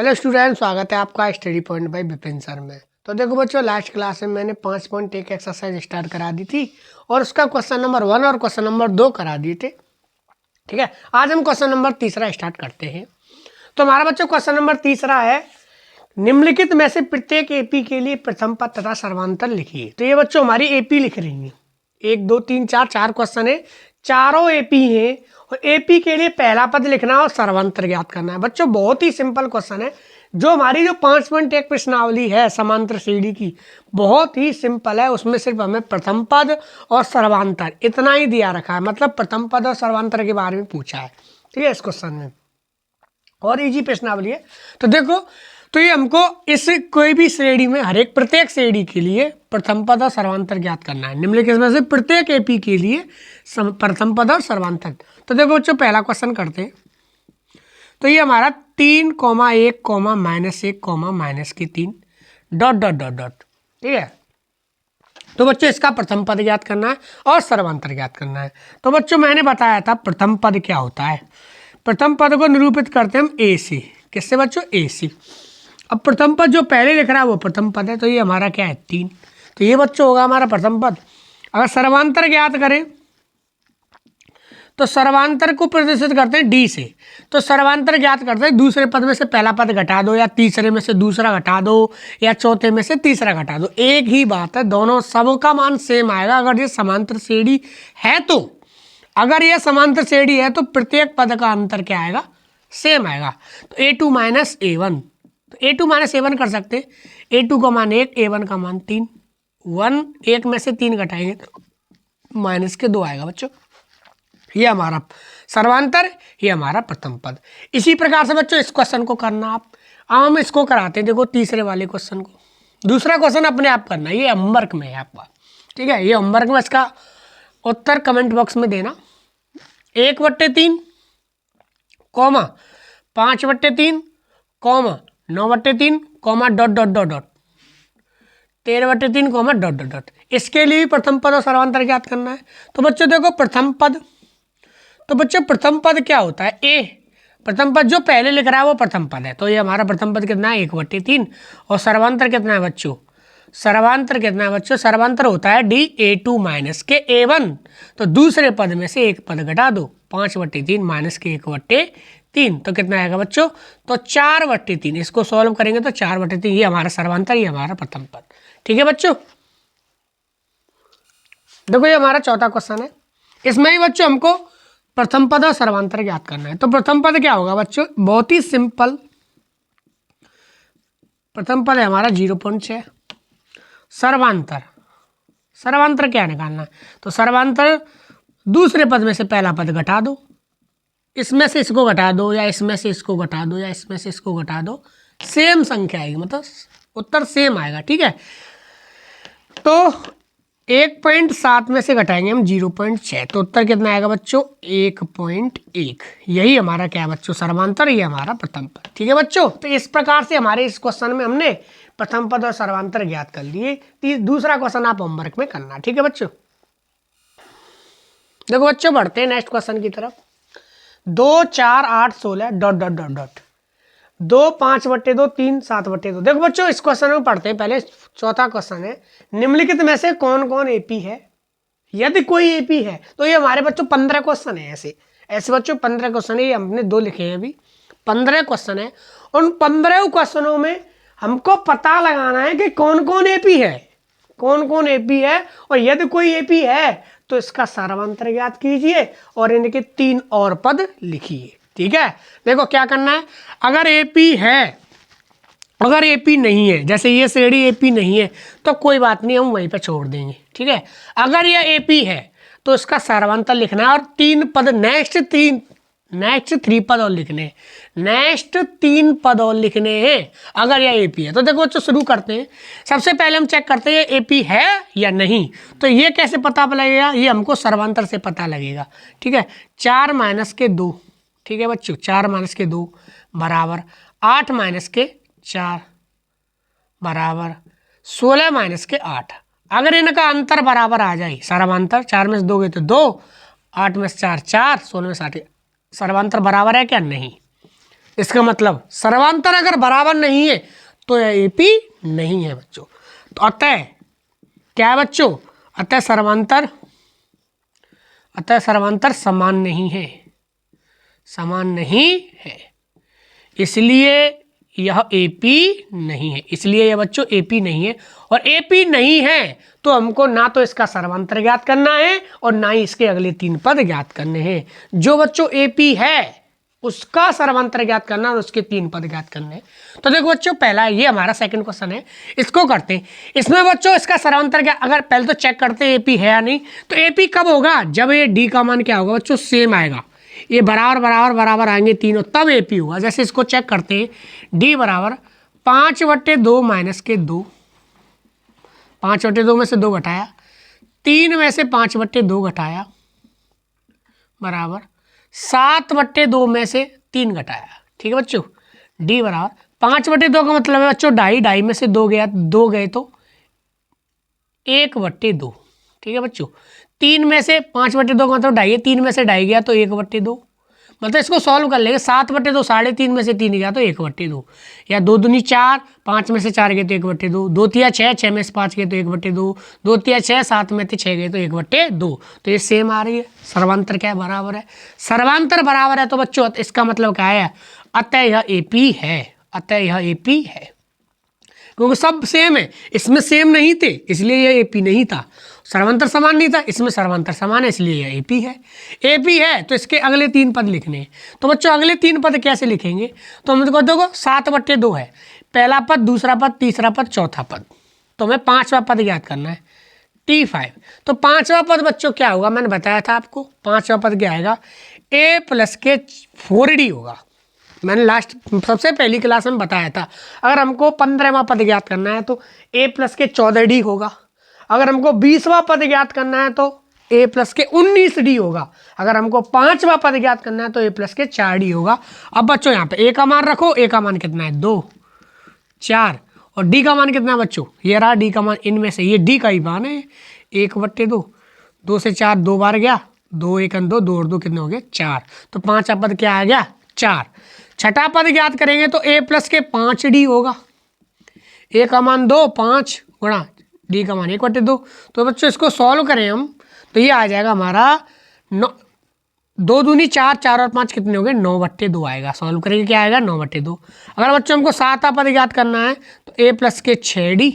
Hello student, स्वागत है आपका study point by Vipin sir में। तो देखो बच्चों, लास्ट क्लास में मैंने 5.1 एक्सरसाइज स्टार्ट करा दी थी और उसका क्वेश्चन नंबर 1 और क्वेश्चन नंबर 2 करा दिए थे। ठीक है, आज हम क्वेश्चन नंबर 3 स्टार्ट करते हैं। तो हमारा बच्चों क्वेश्चन नंबर 3 है, निम्नलिखित में से प्रत्येक एपी के लिए प्रथम पद तथा सर्वांतर लिखिए। तो ये बच्चों हमारी एपी लिख रही है, 1 2 3 4 क्वेश्चन है, चारों एपी हैं और एपी के लिए पहला पद लिखना और सर्वांतर ज्ञात करना है। बच्चों बहुत ही सिंपल क्वेश्चन है। जो हमारी जो 5.1 प्रश्नावली है समांतर श्रेणी की, बहुत ही सिंपल है। उसमें सिर्फ हमें प्रथम पद और सर्वांतर इतना ही दिया रखा है, मतलब प्रथम पद और सर्वांतर के बारे में पूछा है। ठीक है, इस क्वेश्चन में और इजी प्रश्नावली है। तो देखो, तो ये हमको इस कोई भी श्रेणी में हर एक प्रत्येक श्रेणी के लिए प्रथम पद और सर्वांतर ज्ञात करना है। निम्नलिखित में से प्रत्येक एपी के लिए प्रथम पद और सर्वांतर। तो देखो बच्चों, पहला क्वेश्चन करते हैं। तो ये हमारा 3, 1, -1, -3 डॉट डॉट डॉट डॉट। ठीक है, तो बच्चों इसका प्रथम पद ज्ञात करना है और सर्वांतर ज्ञात करना है। तो बच्चों मैंने बताया था प्रथम पद क्या होता है। प्रथम पद को निरूपित करते हैं हम ए से। किससे बच्चों? ए से। अब प्रथम पद जो पहले लिख रहा है वो प्रथम पद है, तो ये हमारा क्या है? 3। तो ये बच्चों होगा हमारा प्रथम पद। अगर सर्वांतर ज्ञात करें तो सर्वांतर को प्रदर्शित करते हैं डी से। तो सर्वांतर ज्ञात करते हैं, दूसरे पद में से पहला पद घटा दो, या तीसरे में से दूसरा घटा दो, या चौथे में से तीसरा घटा दो। एक ही बात है, दोनों सबका मान सेम आएगा अगर ये समांतर श्रेणी है। तो अगर ये समांतर श्रेणी है तो प्रत्येक पद का अंतर क्या आएगा? सेम आएगा। तो A2 - A1, तो A2 - A1 कर सकते हैं। A2 का मान 1, A1 का मान 3। 1 में से 3 घटाएंगे तो -2 आएगा बच्चों। ये हमारा सर्वांतर, ये हमारा प्रथम पद। इसी प्रकार से बच्चों इस क्वेश्चन को करना आप। अब हम इसको कराते हैं, देखो तीसरे वाले क्वेश्चन को। दूसरा क्वेश्चन अपने आप करना, ये होमवर्क में है आपका। ठीक है, ये होमवर्क में, इसका उत्तर कमेंट बॉक्स में देना। 1/3, 5/3, 9/3, dot dot dot dot 13/3, dot dot dot. इसके लिए प्रथम पद और सर्वांतर ज्ञात करना है। तो बच्चों देखो प्रथम पद, तो बच्चों प्रथम पद क्या होता है? ए। प्रथम पद जो पहले लिख रहा है वो प्रथम पद है, तो ये हमारा प्रथम पद कितना है? 1/3। और सर्वांतर कितना है बच्चों? सर्वांतर कितना है बच्चों? सर्वांतर होता है डी, A2 - A1। तो दूसरे पद में से एक पद घटा दो, 5/3 -1/3, तो कितना आएगा बच्चों? तो 4/3। इसको सॉल्व करेंगे तो 4/3। ये हमारा सर्वांतर, ये हमारा प्रथम पद। ठीक है बच्चों, देखो ये हमारा चौथा क्वेश्चन है। इसमें ही बच्चों हमको प्रथम पद और सर्वांतर ज्ञात करना है। तो प्रथम पद क्या होगा बच्चों? बहुत ही सिंपल। प्रथम पद है हमारा 0.6। सर्वांतर, सर्वांतर क्या निकालना है? तो सर्वांतर दूसरे पद में से पहला पद घटा दो, इसमें से इसको घटा दो, या इसमें से इसको घटा दो, या इसमें से इसको घटा दो। सेम संख्या आएगी, मतलब उत्तर सेम आएगा। ठीक है, तो 1.7 में से घटाएंगे हम 0.6, तो उत्तर कितना आएगा बच्चों? 1.1। यही हमारा क्या है बच्चों? सर्वांतर, ये हमारा प्रथम पद। ठीक है बच्चों, तो इस प्रकार से हमारे इस क्वेश्चन में हमने प्रथम पद और सर्वांतर ज्ञात कर लिए। दूसरा क्वेश्चन आप होमवर्क में करना। ठीक है बच्चों, देखो बच्चों बढ़ते हैं नेक्स्ट क्वेश्चन की तरफ। 2, 4, 8, 16 डॉट डॉट डॉट डॉट 2, 5/2, 3, 7/2। देखो बच्चों इस क्वेश्चन में पढ़ते हैं। पहले चौथा क्वेश्चन है, निम्नलिखित में से कौन कौन एपी है? यदि कोई एपी है तो ये हमारे बच्चों 15 क्वेश्चन है। ऐसे ऐसे बच्चों 15 क्वेश्चन है, ये हमने 2 लिखे हैं अभी। 15 क्वेश्चन है, उन 15 क्वेश्चनों में हमको पता लगाना है कि कौन कौन एपी है, कौन कौन एपी है। और यदि कोई एपी है तो इसका सर्वांतर ज्ञात कीजिए और इनके 3 और पद लिखिए। ठीक है, देखो क्या करना है। अगर एपी है, अगर एपी नहीं है, जैसे ये श्रेणी एपी नहीं है, तो कोई बात नहीं, हम वहीं पे छोड़ देंगे। ठीक है, अगर ये एपी है तो इसका सर्वांतर लिखना है और 3 पद, नेक्स्ट 3 पद और लिखने हैं, नेक्स्ट 3 पद और लिखने हैं अगर यह एपी है। तो देखो बच्चों शुरू करते हैं। सबसे पहले हम चेक करते हैं एपी है या नहीं। तो ये कैसे पता लगेगा? ये हमको सर्वांतर से पता लगेगा। ठीक है, 4 - 2। ठीक है बच्चों, 4 - 2 बराबर 8 - 4 बराबर 16 - 8। अगर इनका अंतर बराबर आ जाए, सर्वांतर 4 में से 2 गए तो 2, 8 में से 4 4, 16 में से 8, सर्वांतर बराबर है क्या? नहीं। इसका मतलब सर्वांतर अगर बराबर नहीं है तो यह AP नहीं है बच्चों। तो अतः क्या है बच्चों, अतः सर्वांतर समान नहीं है, समान नहीं है, इसलिए यह AP नहीं है, इसलिए यह बच्चों AP नहीं है। और AP नहीं है तो हमको ना तो इसका सर्वांतर ज्ञात करना है और ना ही इसके अगले 3 पद ज्ञात करने हैं। जो बच्चों AP है उसका सर्वांतर ज्ञात करना और उसके 3 पद ज्ञात करने हैं। तो देखो बच्चों, पहला ये हमारा सेकंड क्वेश्चन है, इसको करते हैं। इसमें बच्चों इसका सर्वांतर क्या, अगर पहले तो चेक करते हैं AP है या नहीं। तो AP कब होगा, जब ये D का मान क्या होगा बच्चों, सेम आएगा, ये बराबर बराबर बराबर आएंगे तीनों, तब AP हुआ। जैसे इसको चेक करते हैं, D बराबर 5/2 माइनस के 2, 5/2 में से 2 घटाया, 3 में से 5/2 घटाया बराबर 7/2 में से 3 घटाया। ठीक है बच्चों, D बराबर 5/2 का मतलब है बच्चों ढाई, ढाई में से 2 गया, 2 गए तो 1/2। ठीक है बच्चों, 3 में से 5/2 का मतलब ढाई है, 3 में से ढाई गया तो 1/2, मतलब इसको सॉल्व कर लेंगे। 7/2 3.5 में से 3 गया तो 1/2, या 2 दूनी 4, 5 में से 4 गए तो 1/2, 2 तिया 6, 6 में से 5 गए तो 1/2, 2 तिया 6, 7 में से 6 गए तो 1/2। तो ये सेम आ रही है, सर्वांतर क्या है, बराबर है। सर्वांतर बराबर है तो बच्चों इसका मतलब क्या है, अतः यह AP है, अतः यह AP है, क्योंकि सब सेम है। इसमें सेम नहीं थे इसलिए यह AP नहीं था, सर्वांतर समान नहीं था, इसमें सर्वांतर समान है इसलिए यह AP है। AP है तो इसके अगले 3 पद लिखने हैं। तो बच्चों अगले 3 पद कैसे लिखेंगे, तो हम देखो 7/2 है, पहला पद, दूसरा पद, तीसरा पद, चौथा पद। तो हमें 5वां पद याद करना है, T5। तो 5वां पद बच्चों क्या होगा, मैंने बताया था आपको 5वां पद क्या आएगा, A प्लस के 4D होगा। मैंने लास्ट सबसे पहली क्लास में बताया था। अगर हमको 15वां पद ज्ञात करना है तो A प्लस के 14D होगा। अगर हमको 20वां पद ज्ञात करना है तो A प्लस के 19D होगा। अगर हमको 5वां पद ज्ञात करना है तो A प्लस के 4D होगा। अब बच्चों यहाँ पे A का मान रखो, A का मान कितना है 2, 4, और D का मान कितना है बच्चों, ये रहा D का मान, इनमें से ये D का ही मान है 1/2, 2 से 4 2 बार गया, 2 1 2, 2 और 2 कितने हो गए 4। तो 5वां पद क्या आ गया 4। छठा पद ज्ञात करेंगे तो A प्लस के 5D होगा, A का मान 2, 5 गुणा D का मान 1/2। तो बच्चों इसको सॉल्व करें हम तो ये आ जाएगा हमारा 9, 2 दूनी 4, 4 और 5 कितने हो गए 9/2 आएगा। सॉल्व करेंगे क्या आएगा 9/2। अगर बच्चों हमको 7वां पद ज्ञात करना है तो A प्लस के 6D,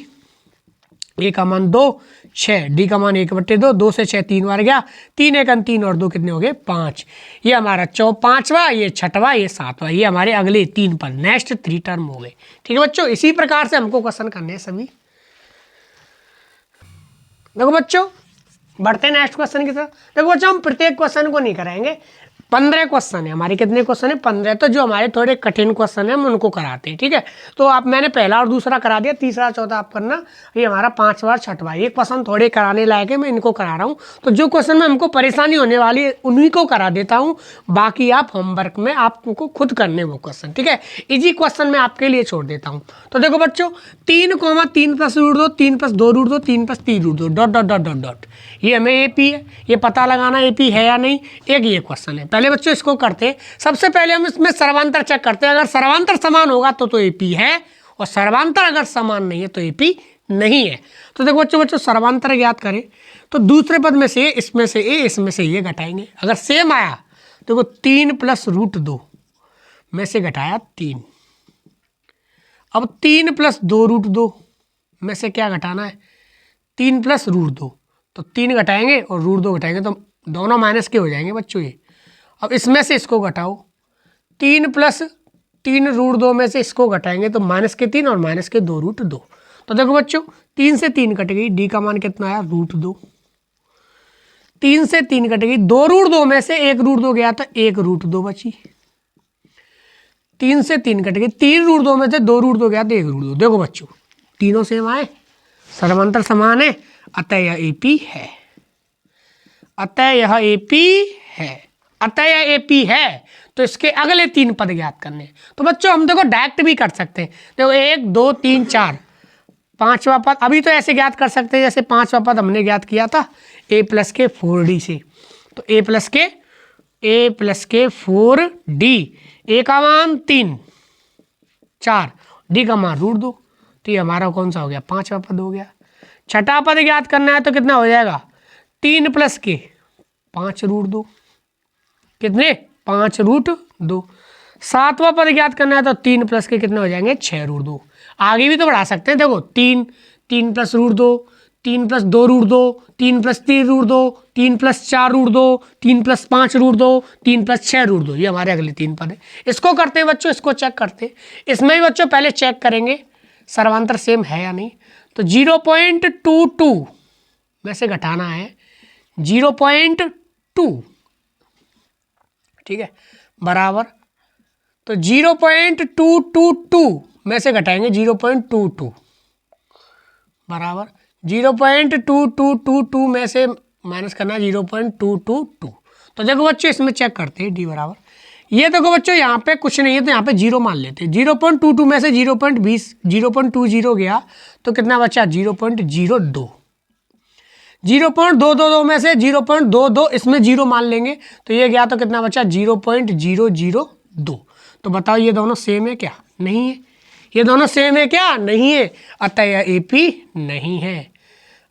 A का मान 2, 6, D का मान 1/2, 2 से 6 3 बार गया, 3 1 3 और 2 कितने हो गए 5। ये हमारा 5वां, ये 6वां, ये 7वां, ये हमारे अगले 3 पद, नेक्स्ट 3 टर्म हो गए। ठीक है बच्चों, इसी प्रकार से हमको क्वेश्चन करने हैं सभी। देखो बच्चों, बढ़ते हैं नेक्स्ट क्वेश्चन की तरफ। देखो बच्चों, हम प्रत्येक क्वेश्चन को नहीं कराएंगे, 15 क्वेश्चन है हमारे, कितने क्वेश्चन है 15। तो जो हमारे थोड़े कठिन क्वेश्चन है हम उनको कराते हैं। ठीक है, तो आप मैंने पहला और दूसरा करा दिया, तीसरा चौथा आप करना। ये हमारा 5वां और 6वां, ये क्वेश्चन थोड़े कराने लायक है, मैं इनको करा रहा हूँ। तो जो क्वेश्चन में हमको परेशानी होने वाली है उन्हीं को करा देता हूँ, बाकी आप होमवर्क में आपको खुद करने वो क्वेश्चन। ठीक है, इजी क्वेश्चन मैं आपके लिए छोड़ देता हूँ। तो देखो बच्चों, 3, 3 + √2, 3 + 2 √2, 3 + 3 √2, dot dot dot dot dot, ये हमें AP है, ये पता लगाना AP है या नहीं। एक ये क्वेश्चन है, पहले बच्चों इसको करते हैं। सबसे पहले हम इसमें सर्वांतर चेक करते हैं, अगर सर्वांतर समान होगा तो AP है, और सर्वांतर अगर समान नहीं है तो AP नहीं है। तो देखो बच्चों सर्वांतर ज्ञात करें तो दूसरे पद में से इसमें से A, इसमें से ये घटाएंगे। अगर सेम आया देखो 3 + √2 में से घटाया 3, अब 3 + 2 √2 में से क्या घटाना है 3 + √2, तो 3 घटाएंगे और √2 घटाएंगे तो दोनों माइनस के हो जाएंगे बच्चों ये। अब इसमें से इसको घटाओ, 3 + 3 √2 में से इसको घटाएंगे तो -3 और -2 √2। तो देखो बच्चों 3 से 3 कट गई, D का मान कितना आया √2, 3 से 3 कट गई, 2 √2 में से 1 √2 गया था, 1 √2 बची। 3 से 3 कट गई, 3 √2 में से 2 √2 गया तो 1 √2। देखो बच्चों तीनों सेम आए, सर्वांतर समान है, अतः यह AP है, अतः यह AP है, अतः यह AP है। तो इसके अगले 3 पद ज्ञात करने। तो बच्चों हम देखो डायरेक्ट भी कर सकते हैं, देखो 1 2 3 4, 5वां पद अभी तो ऐसे ज्ञात कर सकते हैं जैसे 5वां पद हमने ज्ञात किया था A प्लस के 4D से। तो A प्लस के 4D, ए का मान 3, 4, डी का मान √2, तो ये हमारा कौन सा हो गया, 5वां पद हो गया। छठा पद ज्ञात करना है तो कितना हो जाएगा, 3 + के 5√2, कितने 5√2। 7वां पद ज्ञात करना है तो 3 + के कितने हो जाएंगे, 6√2। आगे भी तो बढ़ा सकते हैं, देखो 3, 3 + √2, 3 + 2√2, 3 + 3√2, 3 + 4√2, 3 + 5√2, 3 + 6√2, ये हमारे अगले 3 पद है। इसको करते हैं बच्चों, इसको चेक करते हैं। इसमें भी बच्चों पहले चेक करेंगे सर्वांतर सेम है या नहीं। तो 0.22 में से घटाना है 0.2, ठीक है, बराबर, तो 0.222 में से घटाएंगे 0.22 बराबर 0.2222 में से माइनस करना 0.222। तो देखो बच्चों इसमें चेक करते हैं डी बराबर, ये देखो बच्चों यहाँ पे कुछ नहीं है तो यहाँ पे 0 मान लेते हैं। 0.22 में से 0.20 गया तो कितना बचा, 0.02। 0.222 में से 0.22 इसमें 0 मान लेंगे तो ये गया तो कितना बचा, 0.002। तो बताओ ये दोनों सेम है क्या, नहीं है। ये दोनों सेम है क्या, नहीं है। अतः यह AP नहीं है,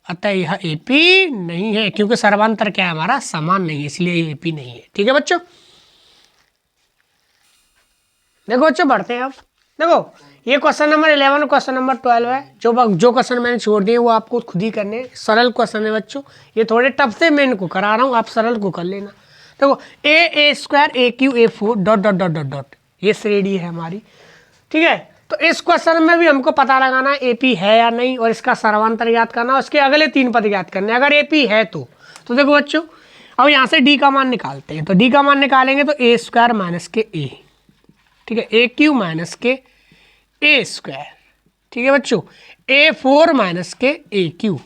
अतः यह AP नहीं है, क्योंकि सर्वांतर क्या है हमारा, समान नहीं है, इसलिए ये AP नहीं है। ठीक है बच्चों, देखो बच्चों बढ़ते हैं अब। देखो ये क्वेश्चन नंबर 11 क्वेश्चन नंबर 12 है। जो क्वेश्चन मैंने छोड़ दिए वो आपको खुद ही करने, सरल क्वेश्चन है बच्चों। ये थोड़े टफ से मैं इनको करा रहा हूँ, आप सरल को कर लेना। देखो a² AQ A4 ... ये श्रेणी है हमारी, ठीक है। तो इस क्वेश्चन में भी हमको पता लगाना है AP है या नहीं, और इसका सर्वांतर ज्ञात करना, उसके अगले 3 पद ज्ञात करने। अगर AP है तो देखो बच्चों अब यहाँ से D का मान निकालते हैं। तो D का मान निकालेंगे तो A² - के A, ठीक है, AQ - के A², ठीक है बच्चों, A4 - के AQ।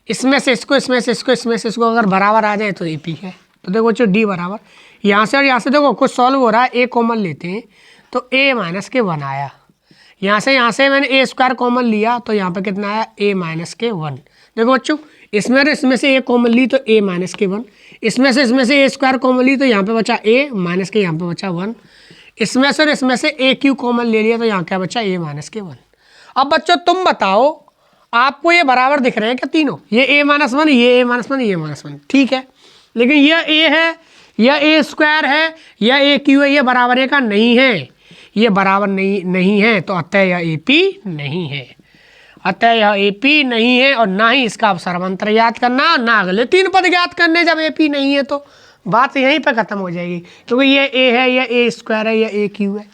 इसमें से इसको, इसमें से इसको, इसमें से इसको अगर बराबर आ जाए तो AP है। तो देखो बच्चों D बराबर, यहाँ से और यहाँ से देखो कुछ सॉल्व हो रहा है, A कॉमन लेते हैं तो A - के 1 आया। यहाँ से मैंने A² कॉमन लिया तो यहाँ पे कितना आया, A - के 1। देखो बच्चों इसमें से A कॉमन ली तो A - के 1, इसमें से A² कॉमन ली तो यहाँ पे बचा A - के, यहाँ पे बचा 1। इसमें से और इसमें से AQ कॉमन ले लिया तो यहाँ क्या बचा, A - के 1। अब बच्चों तुम बताओ आपको ये बराबर दिख रहे हैं क्या तीनों, ये A-1, ये A-1, ये A-1, ठीक है। लेकिन यह A है, यह A² है, यह AQ है, ये बराबर है का नहीं है, ये बराबर नहीं है। तो अतः यह AP नहीं है, अतः यह AP नहीं है, और ना ही इसका सर्वांतर याद करना, ना अगले 3 पद ज्ञात करने। जब AP नहीं है तो बात यहीं पर खत्म हो जाएगी, क्योंकि ये A है, ये A² है, ये AQ है,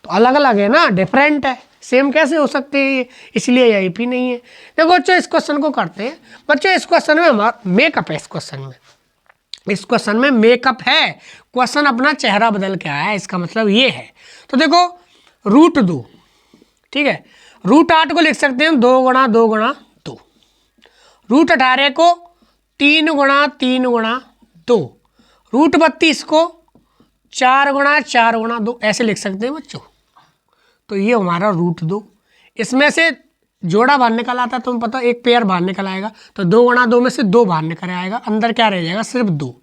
तो अलग अलग है ना, डिफरेंट है, सेम कैसे हो सकते हैं ये, इसलिए ये AP नहीं है। देखो बच्चों इस क्वेश्चन को करते हैं। बच्चों इस क्वेश्चन में मेकअप है, इस क्वेश्चन में मेकअप है। क्वेश्चन अपना चेहरा बदल के आया है, इसका मतलब ये है। तो देखो √2, ठीक है, √8 को लिख सकते हैं 2 × 2 × 2, √18 को 3 × 3 × 2, √32 को 4 × 4 × 2 ऐसे लिख सकते हैं बच्चों। तो ये हमारा √2, इसमें से जोड़ा बाहर निकल आता है, तुम्हें पता एक पेयर बाहर निकल आएगा, तो 2 × 2 में से 2 बाहर निकल आएगा, अंदर क्या रह जाएगा, सिर्फ 2।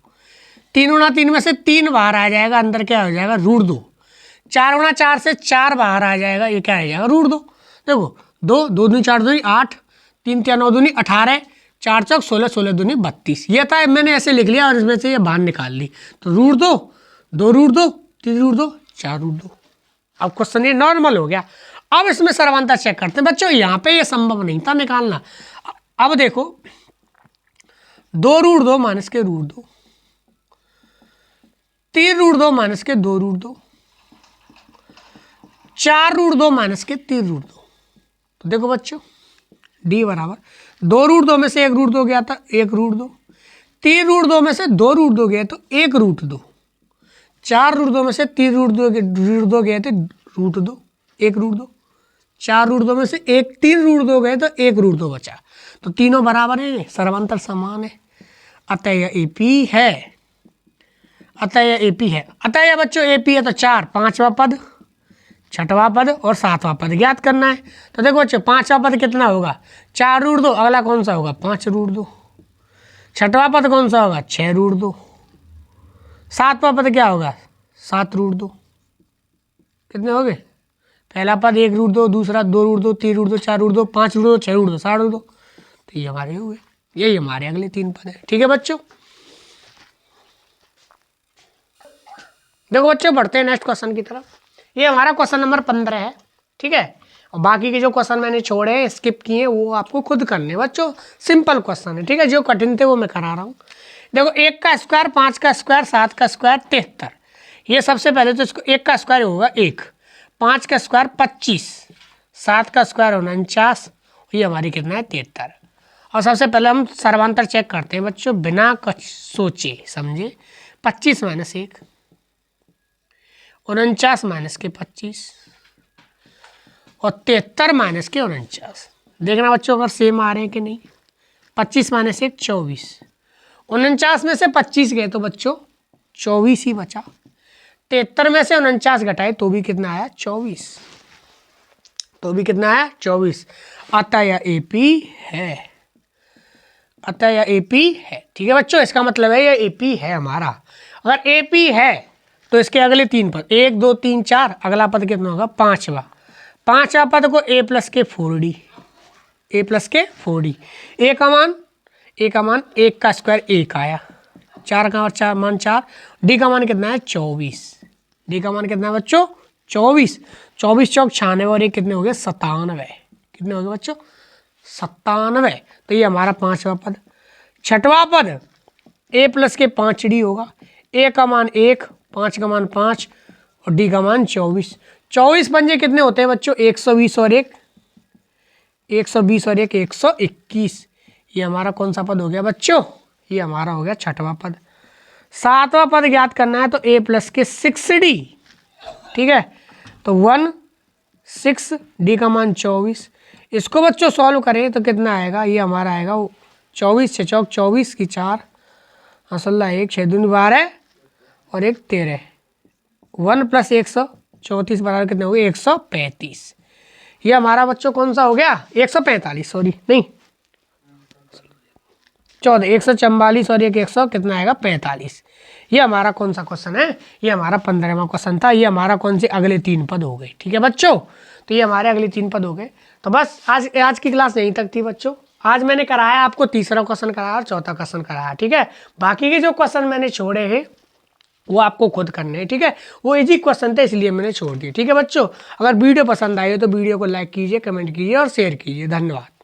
3 × 3 में से 3 बाहर आ जाएगा, अंदर क्या हो जाएगा, √2। 4 × 4 से 4 बाहर आ जाएगा, ये क्या आ जाएगा, √2। देखो 2 2 दूनी 4 दूनी 8, 3 3 9 दूनी 18, 4 चौक 16, 16 दूनी 32। ये था, मैंने ऐसे लिख लिया और इसमें से ये बाहर निकाल ली। तो √2, 2 √2, 3 √2, 4 √2। अब क्वेश्चन ये नॉर्मल हो गया। अब इसमें सर्वांतर चेक करते हैं बच्चों, यहाँ पे ये संभव नहीं था निकालना। अब देखो 2 √2 - के √2, 3 √2 - के 2 √2, 4 √2 - के 3 √2। तो देखो बच्चों D बराबर 2 √2 में से 1 √2 गया था, 1 √2, 3 √2 में से 2 √2 गया तो 1 √2, 4 √2 में से 3 √2 गए थे √2, 1 √2, 4 √2 में से 3 √2 गए तो 1 √2 बचा। तो तीनों बराबर है, सर्वांतर समान है, अतः यह AP है, अतः यह AP है। अतः यह बच्चों AP है तो 4 5वां पद, 6वां पद और 7वां पद ज्ञात करना है। तो देखो बच्चों 5वां पद कितना होगा, 4 √2, अगला कौन सा होगा, 5 √2, 6वां पद कौन सा होगा, 6 √2, 7वां पद क्या होगा, 7 √2, कितने हो गए? पहला पद 1 रूट 2, दूसरा 2 root 2, 3 root 2, 4 root 2, 5 root 2, 6 root 2, 7 root 2। तो ये हमारे हुए, यही हमारे अगले 3 पद है। ठीक है बच्चों, देखो बच्चों बढ़ते हैं नेक्स्ट क्वेश्चन की तरफ। ये हमारा क्वेश्चन नंबर 15 है। ठीक है, और बाकी के जो क्वेश्चन मैंने छोड़े हैं, स्किप किए, वो आपको खुद करने हैं बच्चों। सिंपल क्वेश्चन है। ठीक है, जो कठिन थे वो मैं करा रहा हूँ। देखो 1 का स्क्वायर, 5 का स्क्वायर, 7 का स्क्वायर 73। ये सबसे पहले तो इसको 1 का स्क्वायर होगा 1, 5 का स्क्वायर 25, 7 का स्क्वायर 49, ये हमारी कितना है 73। और सबसे पहले हम सर्वांतर चेक करते हैं बच्चों, बिना कुछ सोचे समझे। 25 माइनस 1, 49 माइनस के 25 और 73 माइनस के 49। देखना बच्चों अगर सेम आ रहे हैं कि नहीं। 25 माइनस 1 24, 49 में से 25 गए तो बच्चों 24 ही बचा। 73 में से 49 घटाए तो भी कितना आया 24, तो भी कितना आया 24। अतः यह AP है, अतः यह AP है। ठीक है बच्चों, इसका मतलब है यह AP है हमारा। अगर AP है तो इसके अगले 3 पद 1 2 3 4, अगला पद कितना होगा 5वां। 5वां पद को A प्लस के 4D, A प्लस के 4D। A का मान 1 का स्क्वायर 1 आया, 4 का और मान 4। D का मान कितना है 24, D का मान कितना है बच्चों 24। 24 चौक 96 और 1 कितने हो गए 97। कितने हो गए बच्चों 97। तो ये हमारा 5वां पद। 6वां पद A प्लस के 5D होगा। A का मान 1, 5 का मान 5 और D का मान 24। 24 पंजे कितने होते हैं बच्चों 120 और 1, 120 और 1 121। ये हमारा कौन सा पद हो गया बच्चों, ये हमारा हो गया 6वां पद। 7वां पद ज्ञात करना है तो A प्लस के 6D। ठीक है, तो 1 6, D का मान 24। इसको बच्चों सॉल्व करें तो कितना आएगा, ये हमारा आएगा 24 6 चौक 24 की 4, 16 1 6 दूनी 12 और 1 13। 1 प्लस 134 बराबर कितने हो गए 135। ये हमारा बच्चों कौन सा हो गया 145, सॉरी नहीं 14, 144 और 100 कितना आएगा 45। ये हमारा कौन सा क्वेश्चन है, ये हमारा 15वां क्वेश्चन था। ये हमारा कौन से अगले 3 पद हो गए। ठीक है बच्चों, तो ये हमारे अगले 3 पद हो गए। तो बस आज की क्लास यहीं तक थी बच्चों। आज मैंने कराया आपको तीसरा क्वेश्चन कराया और चौथा क्वेश्चन कराया। ठीक है, बाकी के जो क्वेश्चन मैंने छोड़े हैं वो आपको खुद करने हैं। ठीक है, वो इजी क्वेश्चन थे इसलिए मैंने छोड़ दिए। ठीक है बच्चों, अगर वीडियो पसंद आई हो तो वीडियो को लाइक कीजिए, कमेंट कीजिए और शेयर कीजिए। धन्यवाद।